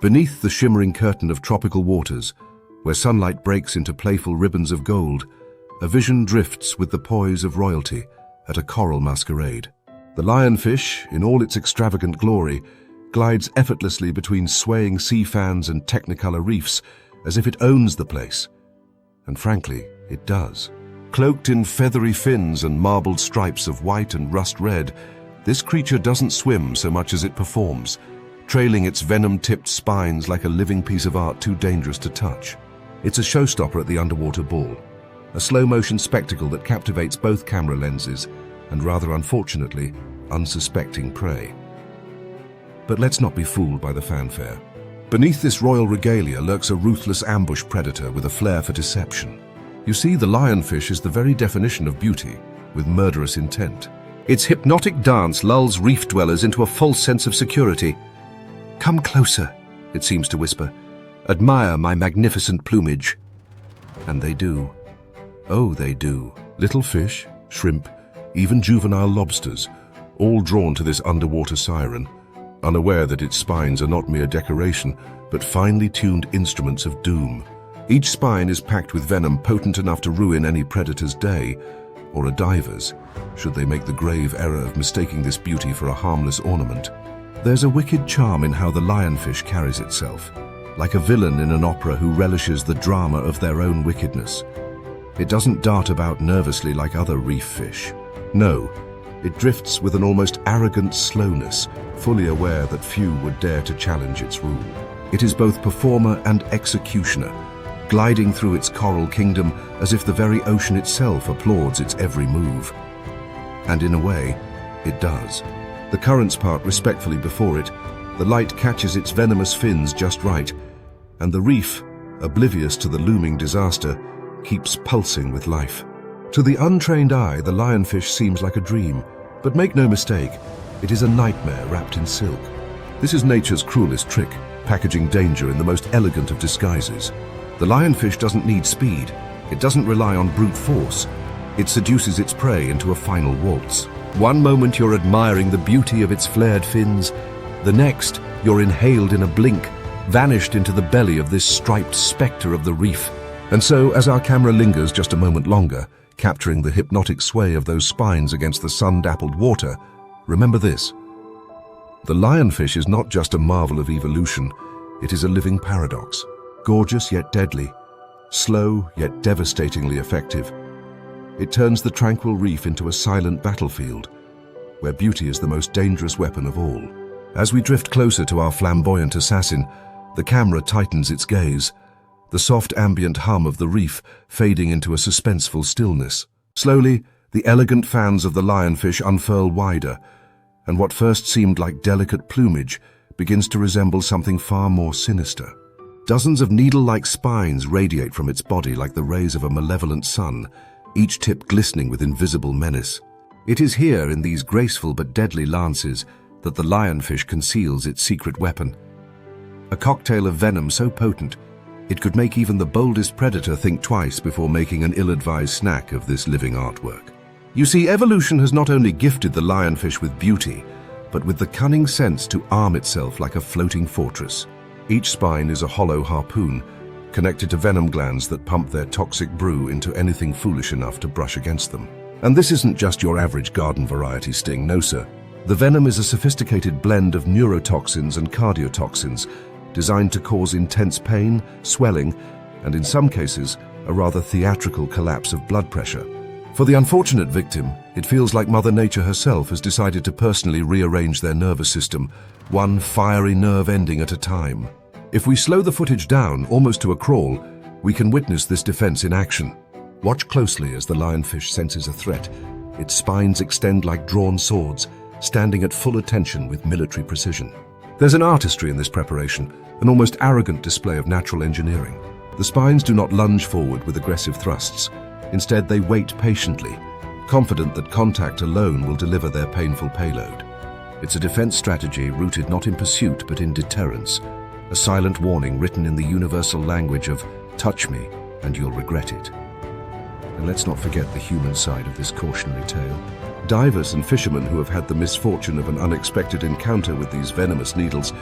Beneath the shimmering curtain of tropical waters, where sunlight breaks into playful ribbons of gold, a vision drifts with the poise of royalty at a coral masquerade. The lionfish, in all its extravagant glory, glides effortlessly between swaying sea fans and technicolor reefs as if it owns the place. And frankly, it does. Cloaked in feathery fins and marbled stripes of white and rust red, this creature doesn't swim so much as it performs, trailing its venom-tipped spines like a living piece of art too dangerous to touch. It's a showstopper at the underwater ball, a slow-motion spectacle that captivates both camera lenses and, rather unfortunately, unsuspecting prey. But let's not be fooled by the fanfare. Beneath this royal regalia lurks a ruthless ambush predator with a flair for deception. You see, the lionfish is the very definition of beauty, with murderous intent. Its hypnotic dance lulls reef dwellers into a false sense of security. "Come closer," it seems to whisper. "Admire my magnificent plumage." And they do. Oh, they do. Little fish, shrimp, even juvenile lobsters, all drawn to this underwater siren, unaware that its spines are not mere decoration, but finely tuned instruments of doom. Each spine is packed with venom potent enough to ruin any predator's day, or a diver's, should they make the grave error of mistaking this beauty for a harmless ornament. There's a wicked charm in how the lionfish carries itself, like a villain in an opera who relishes the drama of their own wickedness. It doesn't dart about nervously like other reef fish. No, it drifts with an almost arrogant slowness, fully aware that few would dare to challenge its rule. It is both performer and executioner, gliding through its coral kingdom as if the very ocean itself applauds its every move. And in a way, it does. The currents part respectfully before it, the light catches its venomous fins just right, and the reef, oblivious to the looming disaster, keeps pulsing with life. To the untrained eye, the lionfish seems like a dream, but make no mistake, it is a nightmare wrapped in silk. This is nature's cruelest trick, packaging danger in the most elegant of disguises. The lionfish doesn't need speed, it doesn't rely on brute force, it seduces its prey into a final waltz. One moment you're admiring the beauty of its flared fins, the next you're inhaled in a blink, vanished into the belly of this striped spectre of the reef. And so, as our camera lingers just a moment longer, capturing the hypnotic sway of those spines against the sun-dappled water, remember this. The lionfish is not just a marvel of evolution, it is a living paradox. Gorgeous yet deadly, slow yet devastatingly effective. It turns the tranquil reef into a silent battlefield, where beauty is the most dangerous weapon of all. As we drift closer to our flamboyant assassin, the camera tightens its gaze, the soft ambient hum of the reef fading into a suspenseful stillness. Slowly, the elegant fans of the lionfish unfurl wider, and what first seemed like delicate plumage begins to resemble something far more sinister. Dozens of needle-like spines radiate from its body like the rays of a malevolent sun, each tip glistening with invisible menace. It is here, in these graceful but deadly lances, that the lionfish conceals its secret weapon. A cocktail of venom so potent, it could make even the boldest predator think twice before making an ill-advised snack of this living artwork. You see, evolution has not only gifted the lionfish with beauty, but with the cunning sense to arm itself like a floating fortress. Each spine is a hollow harpoon, connected to venom glands that pump their toxic brew into anything foolish enough to brush against them. And this isn't just your average garden variety sting, no sir. The venom is a sophisticated blend of neurotoxins and cardiotoxins, designed to cause intense pain, swelling, and in some cases, a rather theatrical collapse of blood pressure. For the unfortunate victim, it feels like Mother Nature herself has decided to personally rearrange their nervous system, one fiery nerve ending at a time. If we slow the footage down, almost to a crawl, we can witness this defense in action. Watch closely as the lionfish senses a threat. Its spines extend like drawn swords, standing at full attention with military precision. There's an artistry in this preparation, an almost arrogant display of natural engineering. The spines do not lunge forward with aggressive thrusts. Instead, they wait patiently, confident that contact alone will deliver their painful payload. It's a defense strategy rooted not in pursuit but in deterrence, a silent warning written in the universal language of "touch me and you'll regret it." And let's not forget the human side of this cautionary tale. Divers and fishermen who have had the misfortune of an unexpected encounter with these venomous needles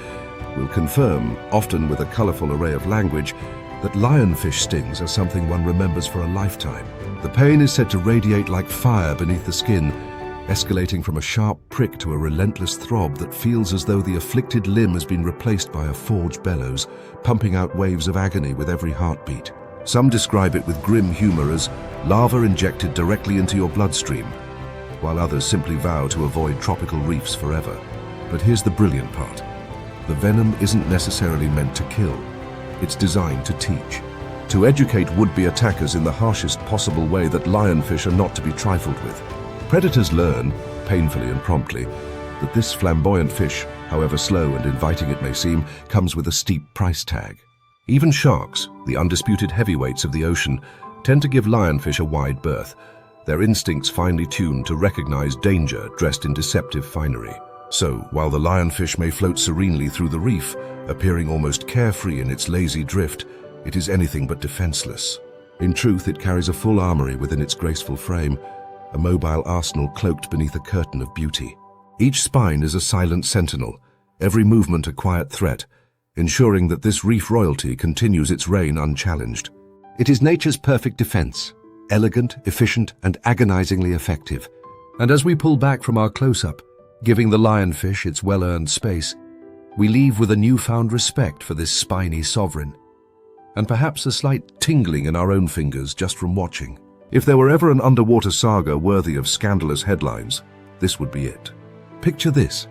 will confirm, often with a colorful array of language, that lionfish stings are something one remembers for a lifetime. The pain is said to radiate like fire beneath the skin, escalating from a sharp prick to a relentless throb that feels as though the afflicted limb has been replaced by a forged bellows, pumping out waves of agony with every heartbeat. Some describe it with grim humor as lava injected directly into your bloodstream, while others simply vow to avoid tropical reefs forever. But here's the brilliant part. The venom isn't necessarily meant to kill. It's designed to teach, to educate would-be attackers in the harshest possible way that lionfish are not to be trifled with. Predators learn, painfully and promptly, that this flamboyant fish, however slow and inviting it may seem, comes with a steep price tag. Even sharks, the undisputed heavyweights of the ocean, tend to give lionfish a wide berth, their instincts finely tuned to recognize danger dressed in deceptive finery. So, while the lionfish may float serenely through the reef, appearing almost carefree in its lazy drift, it is anything but defenseless. In truth, it carries a full armory within its graceful frame, a mobile arsenal cloaked beneath a curtain of beauty. Each spine is a silent sentinel, every movement a quiet threat, ensuring that this reef royalty continues its reign unchallenged. It is nature's perfect defense, elegant, efficient, and agonizingly effective. And as we pull back from our close-up, giving the lionfish its well-earned space, we leave with a newfound respect for this spiny sovereign, and perhaps a slight tingling in our own fingers just from watching. If there were ever an underwater saga worthy of scandalous headlines, this would be it. Picture this: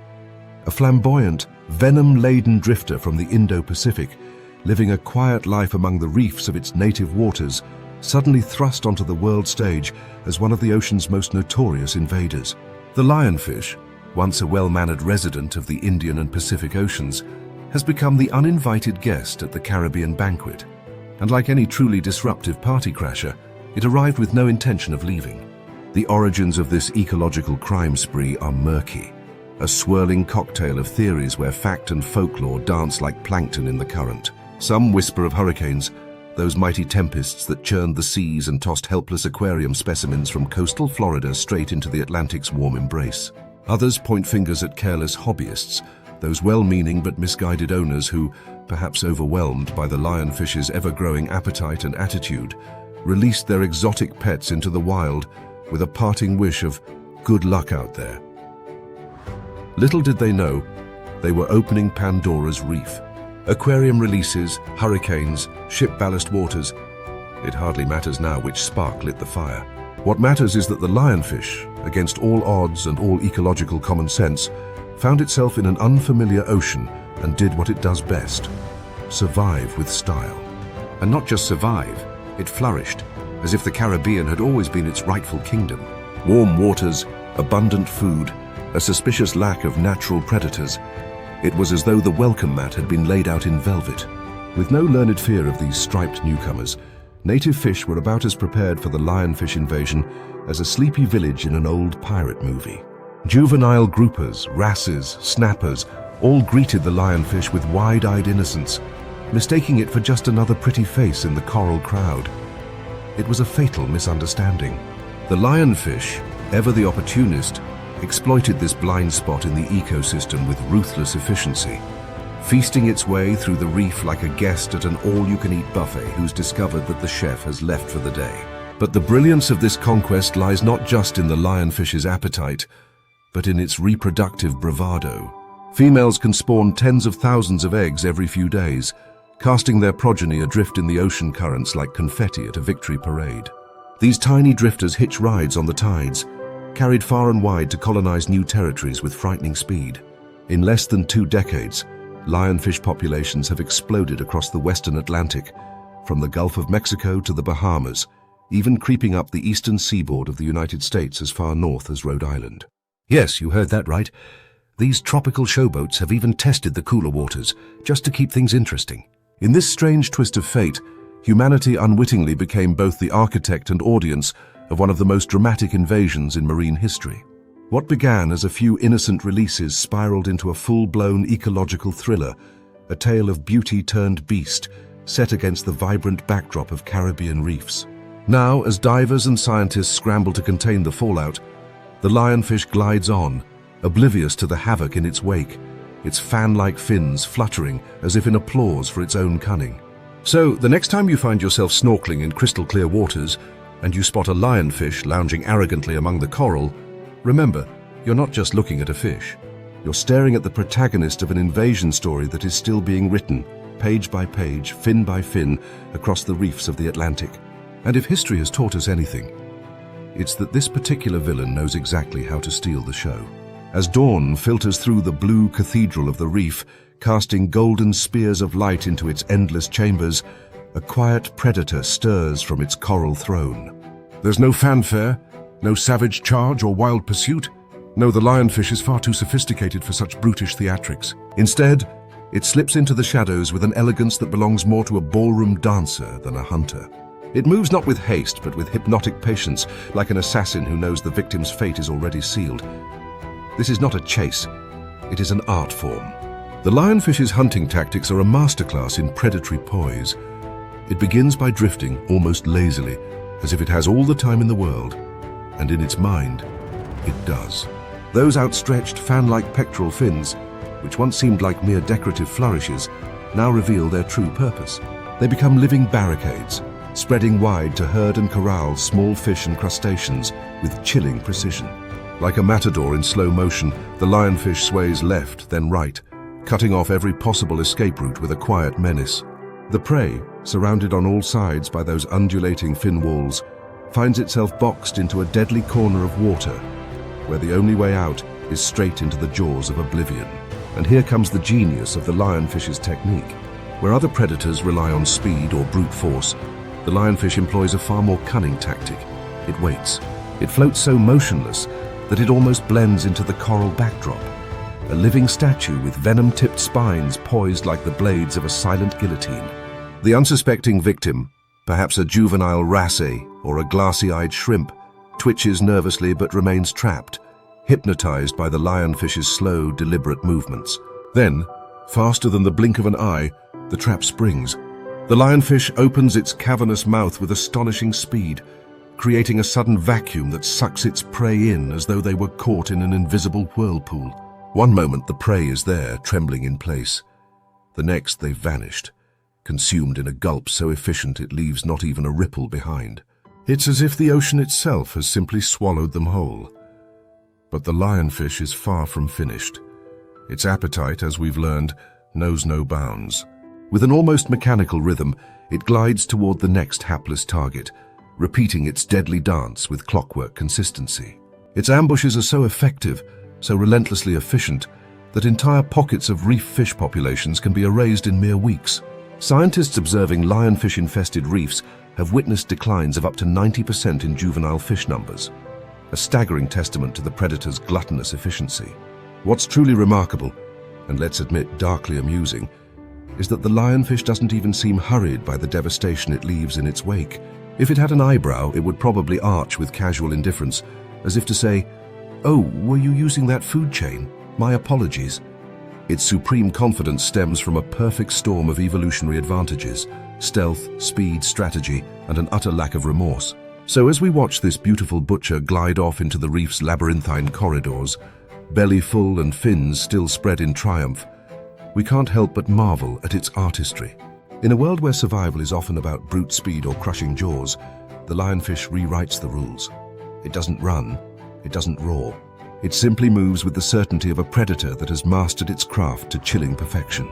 a flamboyant, venom-laden drifter from the Indo-Pacific, living a quiet life among the reefs of its native waters, suddenly thrust onto the world stage as one of the ocean's most notorious invaders. The lionfish, once a well-mannered resident of the Indian and Pacific Oceans, has become the uninvited guest at the Caribbean banquet. And like any truly disruptive party crasher, it arrived with no intention of leaving. The origins of this ecological crime spree are murky, a swirling cocktail of theories where fact and folklore dance like plankton in the current. Some whisper of hurricanes, those mighty tempests that churned the seas and tossed helpless aquarium specimens from coastal Florida straight into the Atlantic's warm embrace. Others point fingers at careless hobbyists, those well-meaning but misguided owners who, perhaps overwhelmed by the lionfish's ever-growing appetite and attitude, released their exotic pets into the wild with a parting wish of good luck out there. Little did they know, they were opening Pandora's reef. Aquarium releases, hurricanes, ship ballast waters. It hardly matters now which spark lit the fire. What matters is that the lionfish, against all odds and all ecological common sense, found itself in an unfamiliar ocean and did what it does best: survive with style. And not just survive, it flourished, as if the Caribbean had always been its rightful kingdom. Warm waters, abundant food, a suspicious lack of natural predators. It was as though the welcome mat had been laid out in velvet. With no learned fear of these striped newcomers, native fish were about as prepared for the lionfish invasion as a sleepy village in an old pirate movie. Juvenile groupers, wrasses, snappers, all greeted the lionfish with wide-eyed innocence, mistaking it for just another pretty face in the coral crowd. It was a fatal misunderstanding. The lionfish, ever the opportunist, exploited this blind spot in the ecosystem with ruthless efficiency, feasting its way through the reef like a guest at an all-you-can-eat buffet who's discovered that the chef has left for the day. But the brilliance of this conquest lies not just in the lionfish's appetite, but in its reproductive bravado. Females can spawn tens of thousands of eggs every few days, casting their progeny adrift in the ocean currents like confetti at a victory parade. These tiny drifters hitch rides on the tides, carried far and wide to colonize new territories with frightening speed. In less than 2 decades, lionfish populations have exploded across the western Atlantic, from the Gulf of Mexico to the Bahamas, even creeping up the eastern seaboard of the United States as far north as Rhode Island. Yes, you heard that right. These tropical showboats have even tested the cooler waters, just to keep things interesting. In this strange twist of fate, humanity unwittingly became both the architect and audience of one of the most dramatic invasions in marine history. What began as a few innocent releases spiraled into a full-blown ecological thriller, a tale of beauty turned beast, set against the vibrant backdrop of Caribbean reefs. Now, as divers and scientists scramble to contain the fallout, The lionfish glides on, oblivious to the havoc in its wake, its fan-like fins fluttering as if in applause for its own cunning. So, the next time you find yourself snorkeling in crystal-clear waters and you spot a lionfish lounging arrogantly among the coral, remember, you're not just looking at a fish. You're staring at the protagonist of an invasion story that is still being written, page by page, fin by fin, across the reefs of the Atlantic. And if history has taught us anything, it's that this particular villain knows exactly how to steal the show. As dawn filters through the blue cathedral of the reef, casting golden spears of light into its endless chambers, a quiet predator stirs from its coral throne. There's no fanfare, no savage charge or wild pursuit. No, the lionfish is far too sophisticated for such brutish theatrics. Instead, it slips into the shadows with an elegance that belongs more to a ballroom dancer than a hunter. It moves not with haste, but with hypnotic patience, like an assassin who knows the victim's fate is already sealed. This is not a chase, it is an art form. The lionfish's hunting tactics are a masterclass in predatory poise. It begins by drifting almost lazily, as if it has all the time in the world, and in its mind, it does. Those outstretched fan-like pectoral fins, which once seemed like mere decorative flourishes, now reveal their true purpose. They become living barricades, spreading wide to herd and corral small fish and crustaceans with chilling precision. Like a matador in slow motion, the lionfish sways left, then right, cutting off every possible escape route with a quiet menace. The prey, surrounded on all sides by those undulating fin walls, finds itself boxed into a deadly corner of water, where the only way out is straight into the jaws of oblivion. And here comes the genius of the lionfish's technique. Where other predators rely on speed or brute force, the lionfish employs a far more cunning tactic. It waits. It floats so motionless that it almost blends into the coral backdrop, a living statue with venom-tipped spines poised like the blades of a silent guillotine. The unsuspecting victim, perhaps a juvenile wrasse or a glassy-eyed shrimp, twitches nervously but remains trapped, hypnotized by the lionfish's slow, deliberate movements. Then, faster than the blink of an eye, the trap springs. The lionfish opens its cavernous mouth with astonishing speed, creating a sudden vacuum that sucks its prey in as though they were caught in an invisible whirlpool. One moment the prey is there, trembling in place. The next they've vanished, consumed in a gulp so efficient it leaves not even a ripple behind. It's as if the ocean itself has simply swallowed them whole. But the lionfish is far from finished. Its appetite, as we've learned, knows no bounds. With an almost mechanical rhythm, it glides toward the next hapless target, repeating its deadly dance with clockwork consistency. Its ambushes are so effective, so relentlessly efficient, that entire pockets of reef fish populations can be erased in mere weeks. Scientists observing lionfish-infested reefs have witnessed declines of up to 90% in juvenile fish numbers, a staggering testament to the predator's gluttonous efficiency. What's truly remarkable, and let's admit darkly amusing, is that the lionfish doesn't even seem hurried by the devastation it leaves in its wake. If it had an eyebrow, it would probably arch with casual indifference, as if to say, "Oh, were you using that food chain? My apologies." Its supreme confidence stems from a perfect storm of evolutionary advantages: stealth, speed, strategy, and an utter lack of remorse. So as we watch this beautiful butcher glide off into the reef's labyrinthine corridors, belly full and fins still spread in triumph, we can't help but marvel at its artistry. In a world where survival is often about brute speed or crushing jaws, the lionfish rewrites the rules. It doesn't run, it doesn't roar. It simply moves with the certainty of a predator that has mastered its craft to chilling perfection.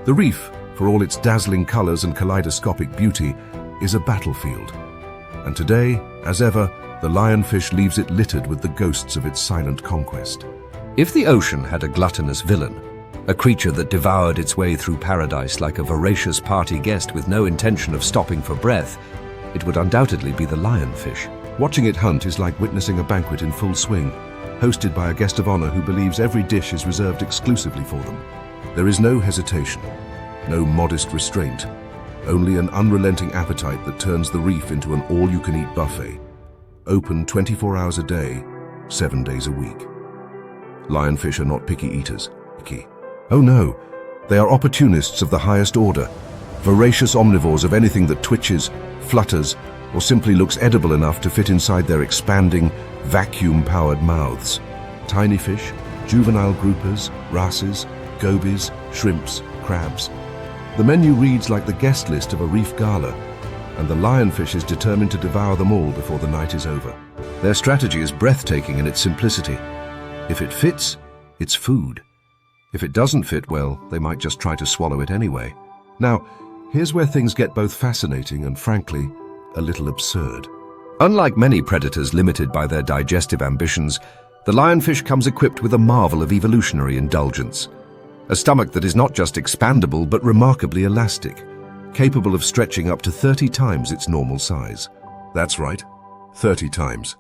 The reef, for all its dazzling colors and kaleidoscopic beauty, is a battlefield. And today, as ever, the lionfish leaves it littered with the ghosts of its silent conquest. If the ocean had a gluttonous villain, a creature that devoured its way through paradise like a voracious party guest with no intention of stopping for breath, it would undoubtedly be the lionfish. Watching it hunt is like witnessing a banquet in full swing, hosted by a guest of honor who believes every dish is reserved exclusively for them. There is no hesitation, no modest restraint, only an unrelenting appetite that turns the reef into an all-you-can-eat buffet, open 24 hours a day, 7 days a week. Lionfish are not picky eaters. Oh no, they are opportunists of the highest order, voracious omnivores of anything that twitches, flutters, or simply looks edible enough to fit inside their expanding, vacuum-powered mouths. Tiny fish, juvenile groupers, wrasses, gobies, shrimps, crabs. The menu reads like the guest list of a reef gala, and the lionfish is determined to devour them all before the night is over. Their strategy is breathtaking in its simplicity. If it fits, it's food. If it doesn't fit, well, they might just try to swallow it anyway. Now, here's where things get both fascinating and, frankly, a little absurd. Unlike many predators limited by their digestive ambitions, the lionfish comes equipped with a marvel of evolutionary indulgence. A stomach that is not just expandable but remarkably elastic, capable of stretching up to 30 times its normal size. That's right, 30 times.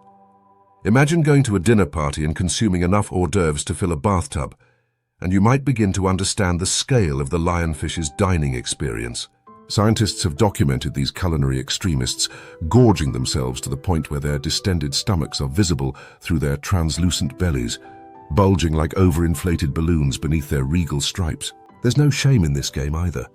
Imagine going to a dinner party and consuming enough hors d'oeuvres to fill a bathtub, and you might begin to understand the scale of the lionfish's dining experience. Scientists have documented these culinary extremists gorging themselves to the point where their distended stomachs are visible through their translucent bellies, bulging like overinflated balloons beneath their regal stripes. There's no shame in this game either.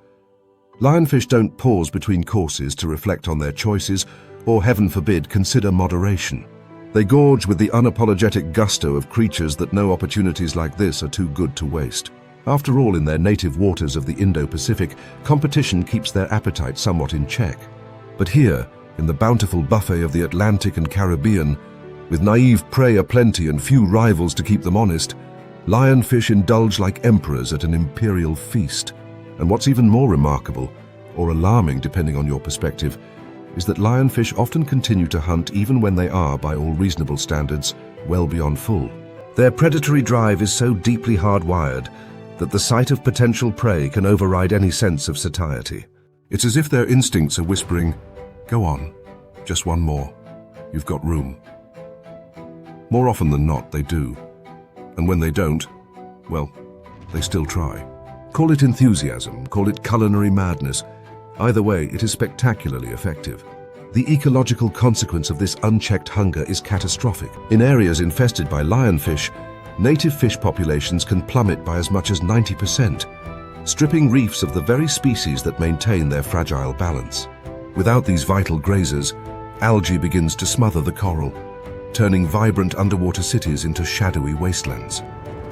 Lionfish don't pause between courses to reflect on their choices or, heaven forbid, consider moderation. They gorge with the unapologetic gusto of creatures that know opportunities like this are too good to waste. After all, in their native waters of the Indo-Pacific, competition keeps their appetite somewhat in check. But here, in the bountiful buffet of the Atlantic and Caribbean, with naive prey aplenty and few rivals to keep them honest, lionfish indulge like emperors at an imperial feast. And what's even more remarkable, or alarming depending on your perspective, is that lionfish often continue to hunt even when they are, by all reasonable standards, well beyond full. Their predatory drive is so deeply hardwired that the sight of potential prey can override any sense of satiety. It's as if their instincts are whispering, "Go on, just one more. You've got room." More often than not, they do. And when they don't, well, they still try. Call it enthusiasm, call it culinary madness. Either way, it is spectacularly effective. The ecological consequence of this unchecked hunger is catastrophic. In areas infested by lionfish, native fish populations can plummet by as much as 90%, stripping reefs of the very species that maintain their fragile balance. Without these vital grazers, algae begins to smother the coral, turning vibrant underwater cities into shadowy wastelands.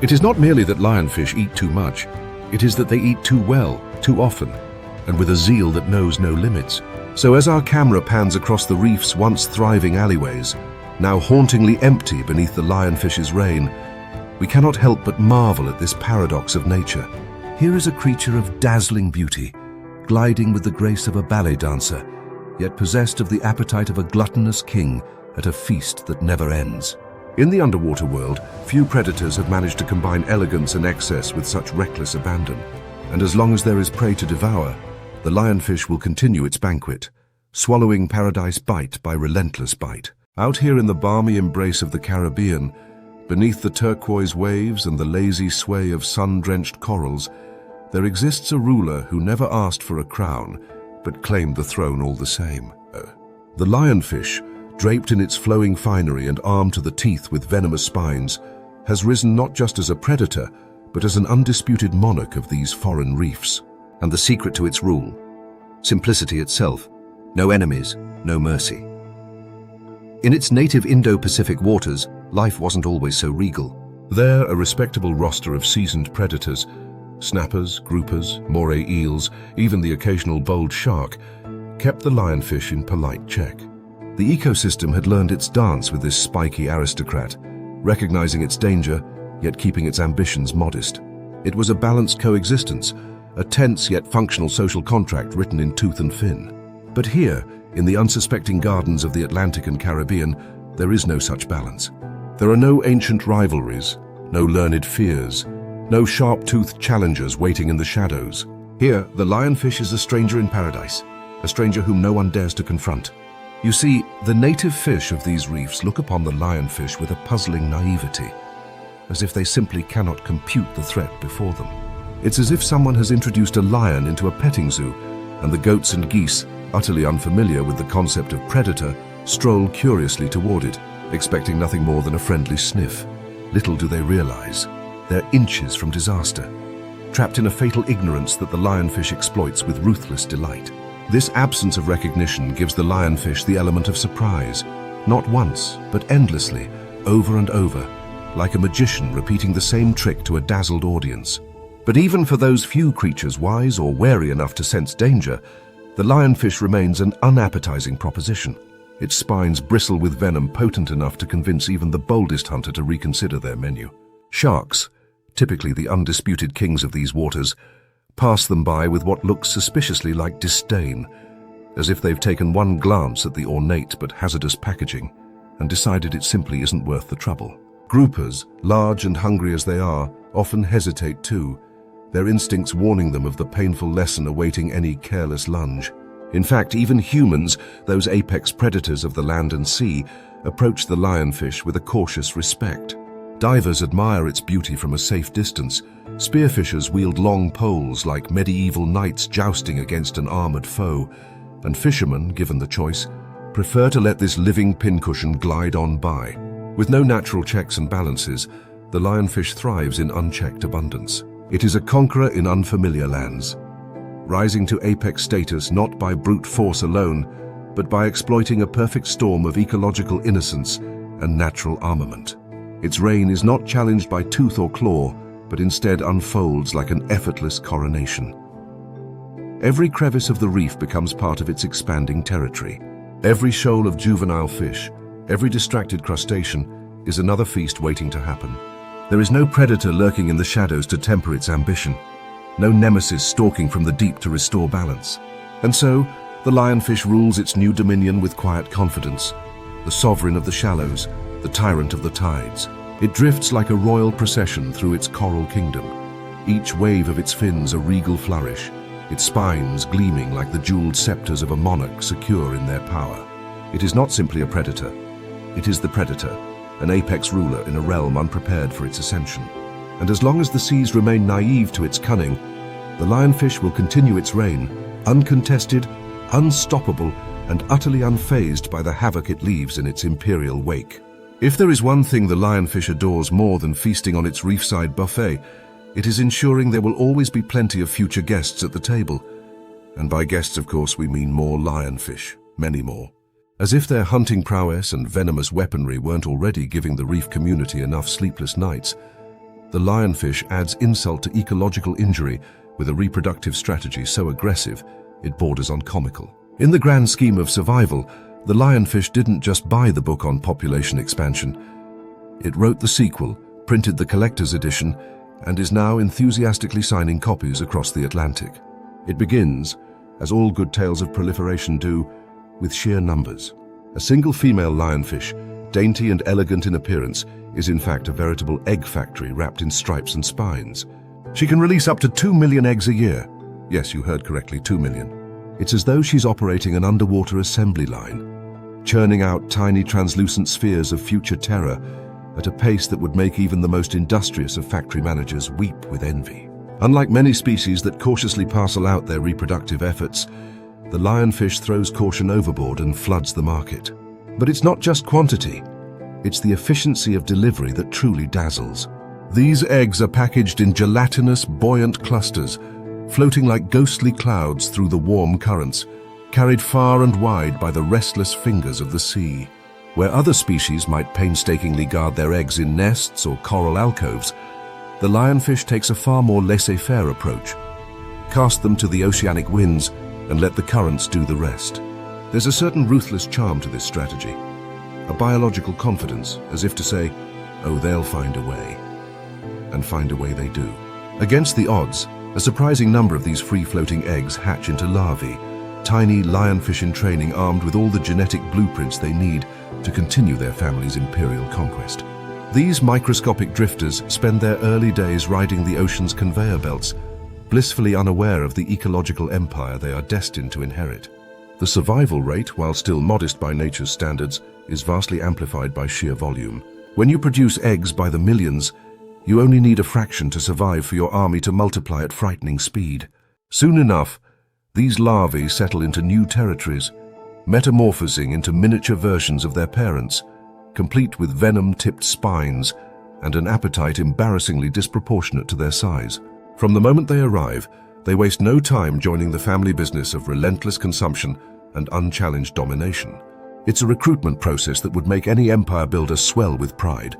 It is not merely that lionfish eat too much, it is that they eat too well, too often, and with a zeal that knows no limits. So as our camera pans across the reef's once thriving alleyways, now hauntingly empty beneath the lionfish's reign, we cannot help but marvel at this paradox of nature. Here is a creature of dazzling beauty, gliding with the grace of a ballet dancer, yet possessed of the appetite of a gluttonous king at a feast that never ends. In the underwater world, few predators have managed to combine elegance and excess with such reckless abandon. And as long as there is prey to devour, the lionfish will continue its banquet, swallowing paradise bite by relentless bite. Out here in the balmy embrace of the Caribbean, beneath the turquoise waves and the lazy sway of sun-drenched corals, there exists a ruler who never asked for a crown, but claimed the throne all the same. The lionfish, draped in its flowing finery and armed to the teeth with venomous spines, has risen not just as a predator, but as an undisputed monarch of these foreign reefs. And the secret to its rule? Simplicity itself. No enemies, no mercy. In its native Indo-Pacific waters, life wasn't always so regal. There, a respectable roster of seasoned predators, snappers, groupers, moray eels, even the occasional bold shark, kept the lionfish in polite check. The ecosystem had learned its dance with this spiky aristocrat, recognizing its danger, yet keeping its ambitions modest. It was a balanced coexistence, a tense yet functional social contract written in tooth and fin. But here, in the unsuspecting gardens of the Atlantic and Caribbean, there is no such balance. There are no ancient rivalries, no learned fears, no sharp-toothed challengers waiting in the shadows. Here, the lionfish is a stranger in paradise, a stranger whom no one dares to confront. You see, the native fish of these reefs look upon the lionfish with a puzzling naivety, as if they simply cannot compute the threat before them. It's as if someone has introduced a lion into a petting zoo, and the goats and geese, utterly unfamiliar with the concept of predator, stroll curiously toward it, expecting nothing more than a friendly sniff. Little do they realize, they're inches from disaster, trapped in a fatal ignorance that the lionfish exploits with ruthless delight. This absence of recognition gives the lionfish the element of surprise, not once, but endlessly, over and over, like a magician repeating the same trick to a dazzled audience. But even for those few creatures wise or wary enough to sense danger, the lionfish remains an unappetizing proposition. Its spines bristle with venom potent enough to convince even the boldest hunter to reconsider their menu. Sharks, typically the undisputed kings of these waters, pass them by with what looks suspiciously like disdain, as if they've taken one glance at the ornate but hazardous packaging and decided it simply isn't worth the trouble. Groupers, large and hungry as they are, often hesitate too, their instincts warning them of the painful lesson awaiting any careless lunge. In fact, even humans, those apex predators of the land and sea, approach the lionfish with a cautious respect. Divers admire its beauty from a safe distance. Spearfishers wield long poles like medieval knights jousting against an armored foe, and fishermen, given the choice, prefer to let this living pincushion glide on by. With no natural checks and balances, the lionfish thrives in unchecked abundance. It is a conqueror in unfamiliar lands, rising to apex status not by brute force alone, but by exploiting a perfect storm of ecological innocence and natural armament. Its reign is not challenged by tooth or claw, but instead unfolds like an effortless coronation. Every crevice of the reef becomes part of its expanding territory. Every shoal of juvenile fish, every distracted crustacean, is another feast waiting to happen. There is no predator lurking in the shadows to temper its ambition, no nemesis stalking from the deep to restore balance. And so, the lionfish rules its new dominion with quiet confidence, the sovereign of the shallows, the tyrant of the tides. It drifts like a royal procession through its coral kingdom, each wave of its fins a regal flourish, its spines gleaming like the jeweled scepters of a monarch secure in their power. It is not simply a predator, it is the predator, an apex ruler in a realm unprepared for its ascension. And as long as the seas remain naive to its cunning, the lionfish will continue its reign, uncontested, unstoppable, and utterly unfazed by the havoc it leaves in its imperial wake. If there is one thing the lionfish adores more than feasting on its reefside buffet, it is ensuring there will always be plenty of future guests at the table. And by guests, of course, we mean more lionfish, many more. As if their hunting prowess and venomous weaponry weren't already giving the reef community enough sleepless nights, the lionfish adds insult to ecological injury with a reproductive strategy so aggressive it borders on comical. In the grand scheme of survival, the lionfish didn't just buy the book on population expansion. It wrote the sequel, printed the collector's edition, and is now enthusiastically signing copies across the Atlantic. It begins, as all good tales of proliferation do, with sheer numbers. A single female lionfish, dainty and elegant in appearance, is in fact a veritable egg factory wrapped in stripes and spines. She can release up to 2 million eggs a year. Yes, you heard correctly, 2 million. It's as though she's operating an underwater assembly line, churning out tiny translucent spheres of future terror at a pace that would make even the most industrious of factory managers weep with envy. Unlike many species that cautiously parcel out their reproductive efforts, the lionfish throws caution overboard and floods the market. But it's not just quantity, it's the efficiency of delivery that truly dazzles. These eggs are packaged in gelatinous, buoyant clusters, floating like ghostly clouds through the warm currents, carried far and wide by the restless fingers of the sea. Where other species might painstakingly guard their eggs in nests or coral alcoves, the lionfish takes a far more laissez-faire approach. Cast them to the oceanic winds and let the currents do the rest. There's a certain ruthless charm to this strategy, a biological confidence, as if to say, oh, they'll find a way. And find a way they do. Against the odds, a surprising number of these free-floating eggs hatch into larvae, tiny lionfish in training armed with all the genetic blueprints they need to continue their family's imperial conquest. These microscopic drifters spend their early days riding the ocean's conveyor belts, blissfully unaware of the ecological empire they are destined to inherit. The survival rate, while still modest by nature's standards, is vastly amplified by sheer volume. When you produce eggs by the millions, you only need a fraction to survive for your army to multiply at frightening speed. Soon enough, these larvae settle into new territories, metamorphosing into miniature versions of their parents, complete with venom-tipped spines and an appetite embarrassingly disproportionate to their size. From the moment they arrive, they waste no time joining the family business of relentless consumption and unchallenged domination. It's a recruitment process that would make any empire builder swell with pride,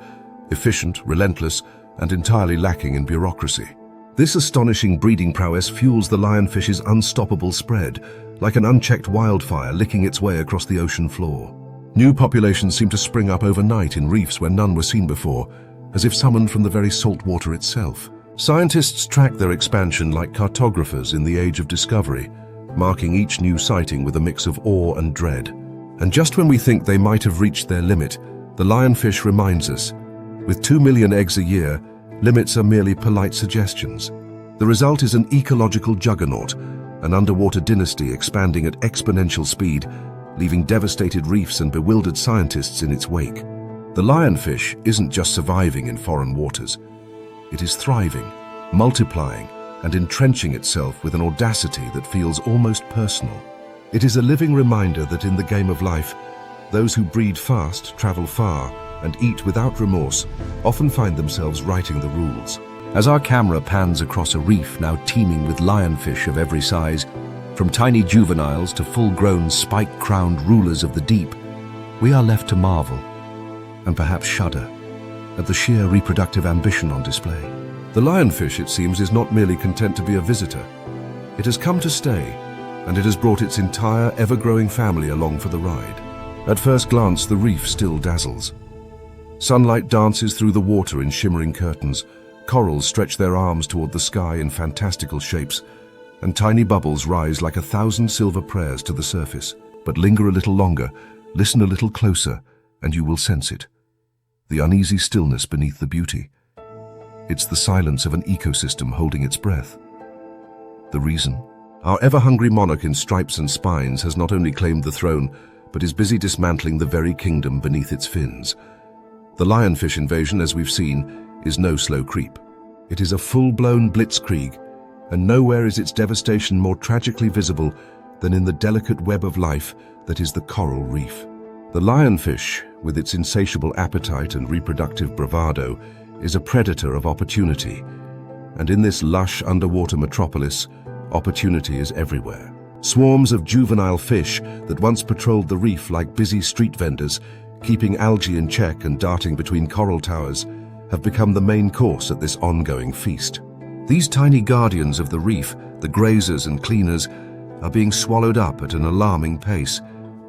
efficient, relentless, and entirely lacking in bureaucracy. This astonishing breeding prowess fuels the lionfish's unstoppable spread, like an unchecked wildfire licking its way across the ocean floor. New populations seem to spring up overnight in reefs where none were seen before, as if summoned from the very salt water itself. Scientists track their expansion like cartographers in the age of discovery, marking each new sighting with a mix of awe and dread. And just when we think they might have reached their limit, the lionfish reminds us, with 2 million eggs a year, limits are merely polite suggestions. The result is an ecological juggernaut, an underwater dynasty expanding at exponential speed, leaving devastated reefs and bewildered scientists in its wake. The lionfish isn't just surviving in foreign waters. It is thriving, multiplying, and entrenching itself with an audacity that feels almost personal. It is a living reminder that in the game of life, those who breed fast, travel far, and eat without remorse often find themselves writing the rules. As our camera pans across a reef now teeming with lionfish of every size, from tiny juveniles to full-grown spike-crowned rulers of the deep, we are left to marvel, and perhaps shudder, at the sheer reproductive ambition on display. The lionfish, it seems, is not merely content to be a visitor. It has come to stay, and it has brought its entire ever-growing family along for the ride. At first glance, the reef still dazzles. Sunlight dances through the water in shimmering curtains, corals stretch their arms toward the sky in fantastical shapes, and tiny bubbles rise like 1,000 silver prayers to the surface. But linger a little longer, listen a little closer, and you will sense it. The uneasy stillness beneath the beauty. It's the silence of an ecosystem holding its breath. The reason? Our ever-hungry monarch in stripes and spines has not only claimed the throne, but is busy dismantling the very kingdom beneath its fins. The lionfish invasion, as we've seen, is no slow creep. It is a full-blown blitzkrieg, and nowhere is its devastation more tragically visible than in the delicate web of life that is the coral reef. The lionfish, with its insatiable appetite and reproductive bravado, is a predator of opportunity, and in this lush underwater metropolis, opportunity is everywhere. Swarms of juvenile fish that once patrolled the reef like busy street vendors, keeping algae in check and darting between coral towers, have become the main course at this ongoing feast. These tiny guardians of the reef, the grazers and cleaners, are being swallowed up at an alarming pace,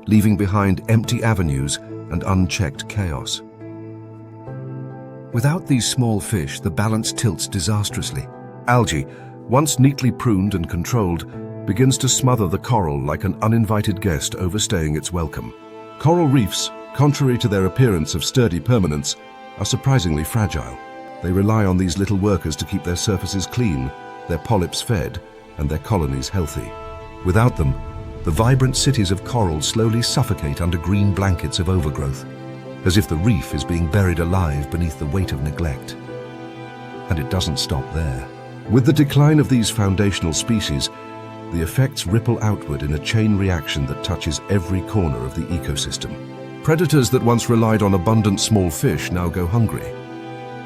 leaving behind empty avenues and unchecked chaos. Without these small fish, the balance tilts disastrously. Algae, once neatly pruned and controlled, begins to smother the coral like an uninvited guest overstaying its welcome. Coral reefs, contrary to their appearance of sturdy permanence, are surprisingly fragile. They rely on these little workers to keep their surfaces clean, their polyps fed, and their colonies healthy. Without them, the vibrant cities of coral slowly suffocate under green blankets of overgrowth, as if the reef is being buried alive beneath the weight of neglect. And it doesn't stop there. With the decline of these foundational species, the effects ripple outward in a chain reaction that touches every corner of the ecosystem. Predators that once relied on abundant small fish now go hungry.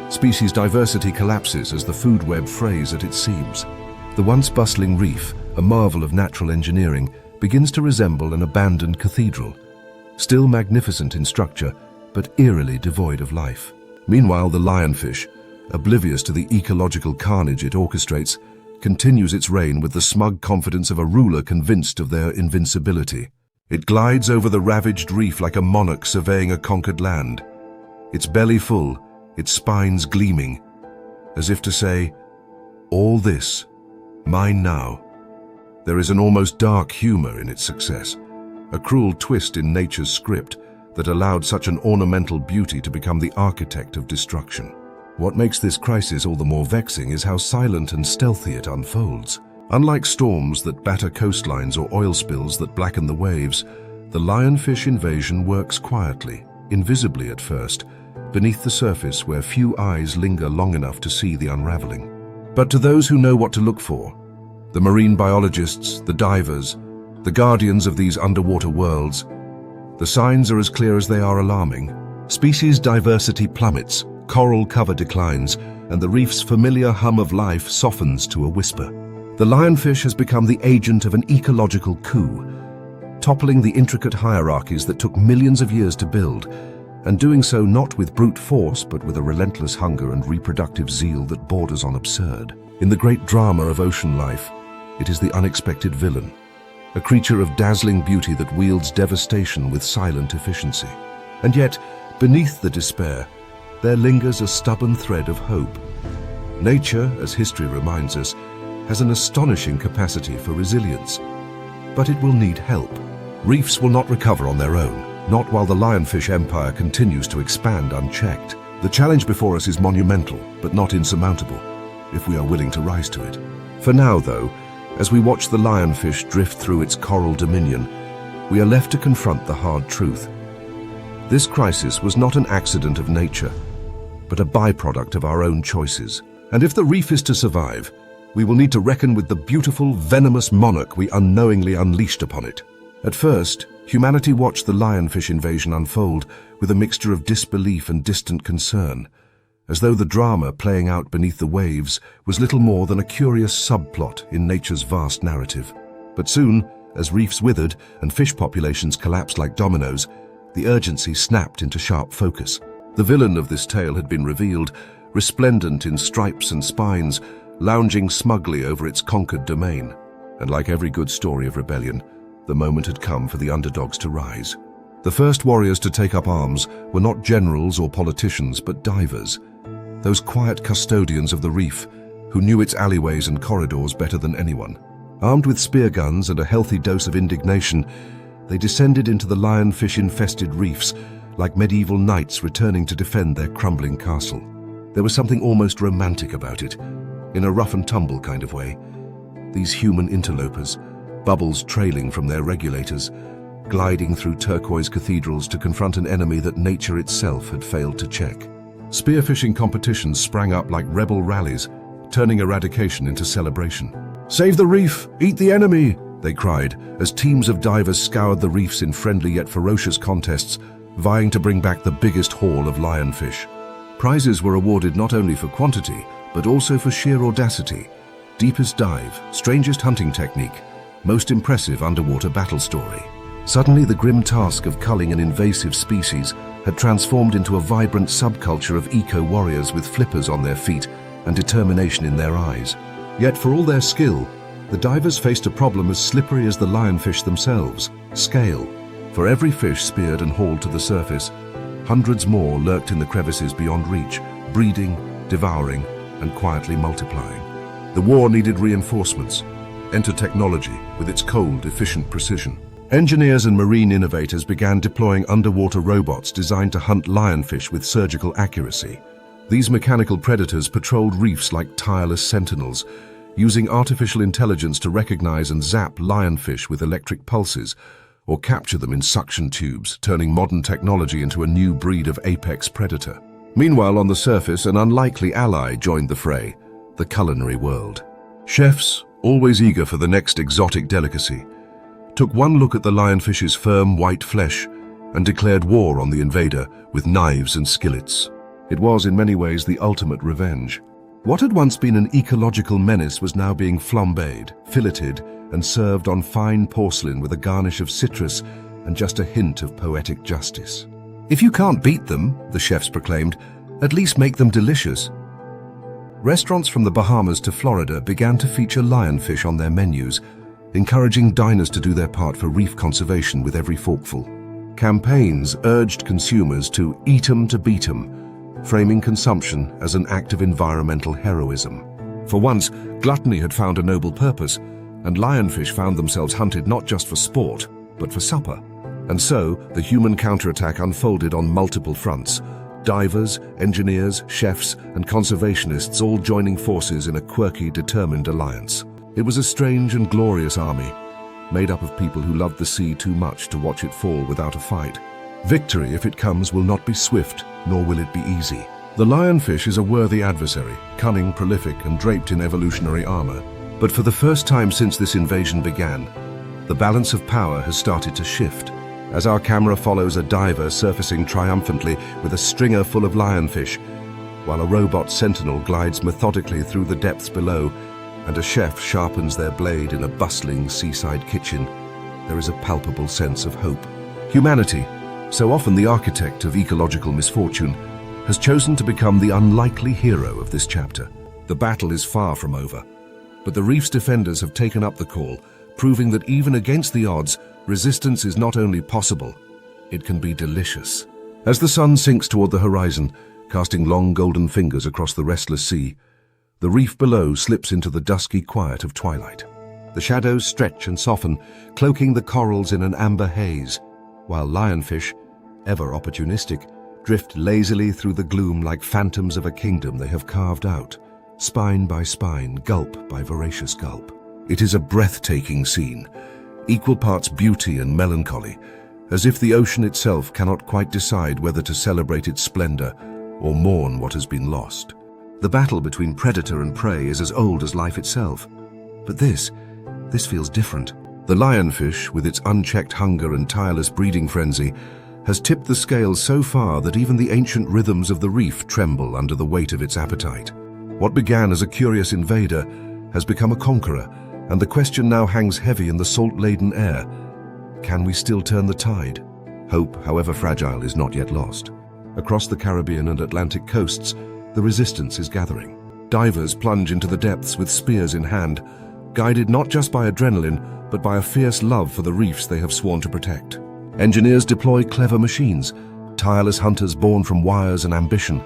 Species diversity collapses as the food web frays at its seams. The once bustling reef, a marvel of natural engineering, begins to resemble an abandoned cathedral, still magnificent in structure, but eerily devoid of life. Meanwhile, the lionfish, oblivious to the ecological carnage it orchestrates, continues its reign with the smug confidence of a ruler convinced of their invincibility. It glides over the ravaged reef like a monarch surveying a conquered land, its belly full, its spines gleaming, as if to say, "All this, mine now." There is an almost dark humor in its success, a cruel twist in nature's script that allowed such an ornamental beauty to become the architect of destruction. What makes this crisis all the more vexing is how silent and stealthy it unfolds. Unlike storms that batter coastlines or oil spills that blacken the waves, the lionfish invasion works quietly, invisibly at first, beneath the surface where few eyes linger long enough to see the unraveling. But to those who know what to look for, the marine biologists, the divers, the guardians of these underwater worlds, the signs are as clear as they are alarming. Species diversity plummets, coral cover declines, and the reef's familiar hum of life softens to a whisper. The lionfish has become the agent of an ecological coup, toppling the intricate hierarchies that took millions of years to build, and doing so not with brute force but with a relentless hunger and reproductive zeal that borders on absurd. In the great drama of ocean life, it is the unexpected villain, a creature of dazzling beauty that wields devastation with silent efficiency. And yet, beneath the despair, there lingers a stubborn thread of hope. Nature, as history reminds us, has an astonishing capacity for resilience, but it will need help. Reefs will not recover on their own, not while the lionfish empire continues to expand unchecked. The challenge before us is monumental, but not insurmountable, if we are willing to rise to it. For now, though, as we watch the lionfish drift through its coral dominion, we are left to confront the hard truth. This crisis was not an accident of nature, but a byproduct of our own choices. And if the reef is to survive, we will need to reckon with the beautiful, venomous monarch we unknowingly unleashed upon it. At first, humanity watched the lionfish invasion unfold with a mixture of disbelief and distant concern, as though the drama playing out beneath the waves was little more than a curious subplot in nature's vast narrative. But soon, as reefs withered and fish populations collapsed like dominoes, the urgency snapped into sharp focus. The villain of this tale had been revealed, resplendent in stripes and spines, lounging smugly over its conquered domain. And like every good story of rebellion, the moment had come for the underdogs to rise. The first warriors to take up arms were not generals or politicians, but divers, those quiet custodians of the reef who knew its alleyways and corridors better than anyone. Armed with spear guns and a healthy dose of indignation, they descended into the lionfish-infested reefs like medieval knights returning to defend their crumbling castle. There was something almost romantic about it, in a rough-and-tumble kind of way. These human interlopers, bubbles trailing from their regulators, gliding through turquoise cathedrals to confront an enemy that nature itself had failed to check. Spearfishing competitions sprang up like rebel rallies, turning eradication into celebration. "Save the reef! Eat the enemy!" they cried, as teams of divers scoured the reefs in friendly yet ferocious contests, vying to bring back the biggest haul of lionfish. Prizes were awarded not only for quantity, but also for sheer audacity. Deepest dive, strangest hunting technique, most impressive underwater battle story. Suddenly, the grim task of culling an invasive species had transformed into a vibrant subculture of eco-warriors with flippers on their feet and determination in their eyes. Yet for all their skill, the divers faced a problem as slippery as the lionfish themselves: scale. For every fish speared and hauled to the surface, hundreds more lurked in the crevices beyond reach, breeding, devouring, and quietly multiplying. The war needed reinforcements. Enter technology with its cold, efficient precision. Engineers and marine innovators began deploying underwater robots designed to hunt lionfish with surgical accuracy. These mechanical predators patrolled reefs like tireless sentinels, using artificial intelligence to recognize and zap lionfish with electric pulses, or capture them in suction tubes, turning modern technology into a new breed of apex predator. Meanwhile, on the surface, an unlikely ally joined the fray: the culinary world. Chefs, always eager for the next exotic delicacy, took one look at the lionfish's firm white flesh and declared war on the invader with knives and skillets. It was, in many ways, the ultimate revenge. What had once been an ecological menace was now being flambéed, filleted, and served on fine porcelain with a garnish of citrus and just a hint of poetic justice. "If you can't beat them," the chefs proclaimed, "at least make them delicious." Restaurants from the Bahamas to Florida began to feature lionfish on their menus, encouraging diners to do their part for reef conservation with every forkful. Campaigns urged consumers to eat 'em to beat 'em, framing consumption as an act of environmental heroism. For once, gluttony had found a noble purpose, and lionfish found themselves hunted not just for sport, but for supper. And so, the human counterattack unfolded on multiple fronts: divers, engineers, chefs, and conservationists all joining forces in a quirky, determined alliance. It was a strange and glorious army, made up of people who loved the sea too much to watch it fall without a fight. Victory, if it comes, will not be swift, nor will it be easy. The lionfish is a worthy adversary, cunning, prolific, and draped in evolutionary armor. But for the first time since this invasion began, the balance of power has started to shift. As our camera follows a diver surfacing triumphantly with a stringer full of lionfish, while a robot sentinel glides methodically through the depths below, and a chef sharpens their blade in a bustling seaside kitchen, there is a palpable sense of hope. Humanity, so often the architect of ecological misfortune, has chosen to become the unlikely hero of this chapter. The battle is far from over, but the reef's defenders have taken up the call, proving that even against the odds, resistance is not only possible, it can be delicious. As the sun sinks toward the horizon, casting long golden fingers across the restless sea, the reef below slips into the dusky quiet of twilight. The shadows stretch and soften, cloaking the corals in an amber haze, while lionfish, ever opportunistic, drift lazily through the gloom like phantoms of a kingdom they have carved out, spine by spine, gulp by voracious gulp. It is a breathtaking scene, equal parts beauty and melancholy, as if the ocean itself cannot quite decide whether to celebrate its splendor or mourn what has been lost. The battle between predator and prey is as old as life itself. But this feels different. The lionfish, with its unchecked hunger and tireless breeding frenzy, has tipped the scales so far that even the ancient rhythms of the reef tremble under the weight of its appetite. What began as a curious invader has become a conqueror, and the question now hangs heavy in the salt-laden air. Can we still turn the tide? Hope, however fragile, is not yet lost. Across the Caribbean and Atlantic coasts, the resistance is gathering. Divers plunge into the depths with spears in hand, guided not just by adrenaline, but by a fierce love for the reefs they have sworn to protect. Engineers deploy clever machines, tireless hunters born from wires and ambition,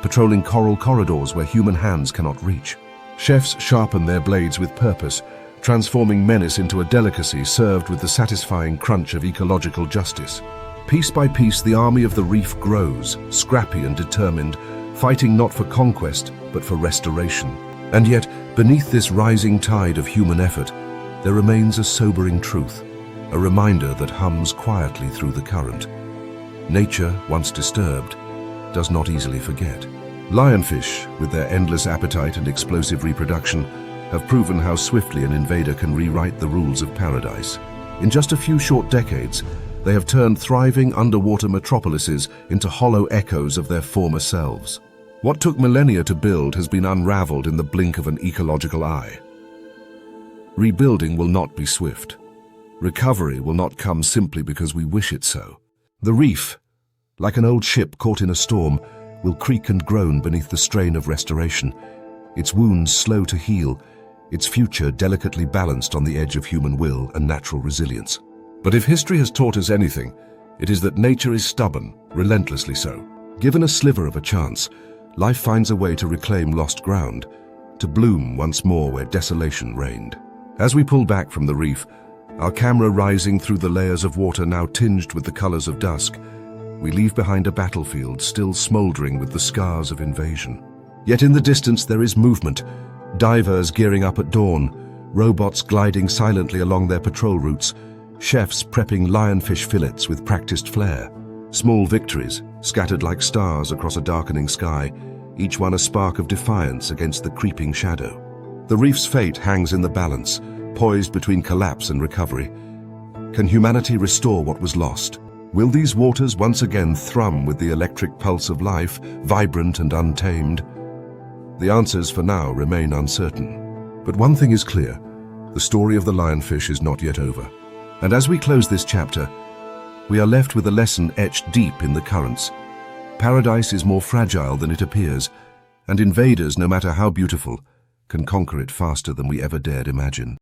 patrolling coral corridors where human hands cannot reach. Chefs sharpen their blades with purpose, transforming menace into a delicacy served with the satisfying crunch of ecological justice. Piece by piece, the army of the reef grows, scrappy and determined, fighting not for conquest, but for restoration. And yet, beneath this rising tide of human effort, there remains a sobering truth, a reminder that hums quietly through the current. Nature, once disturbed, does not easily forget. Lionfish, with their endless appetite and explosive reproduction, have proven how swiftly an invader can rewrite the rules of paradise. In just a few short decades, they have turned thriving underwater metropolises into hollow echoes of their former selves. What took millennia to build has been unraveled in the blink of an ecological eye. Rebuilding will not be swift. Recovery will not come simply because we wish it so. The reef, like an old ship caught in a storm, will creak and groan beneath the strain of restoration, its wounds slow to heal, its future delicately balanced on the edge of human will and natural resilience. But if history has taught us anything, it is that nature is stubborn, relentlessly so. Given a sliver of a chance, life finds a way to reclaim lost ground, to bloom once more where desolation reigned. As we pull back from the reef, our camera rising through the layers of water now tinged with the colors of dusk, we leave behind a battlefield still smoldering with the scars of invasion. Yet in the distance there is movement, divers gearing up at dawn, robots gliding silently along their patrol routes, chefs prepping lionfish fillets with practiced flair. Small victories, scattered like stars across a darkening sky, each one a spark of defiance against the creeping shadow. The reef's fate hangs in the balance, poised between collapse and recovery. Can humanity restore what was lost? Will these waters once again thrum with the electric pulse of life, vibrant and untamed? The answers for now remain uncertain. But one thing is clear, the story of the lionfish is not yet over. And as we close this chapter, we are left with a lesson etched deep in the currents. Paradise is more fragile than it appears, and invaders, no matter how beautiful, can conquer it faster than we ever dared imagine.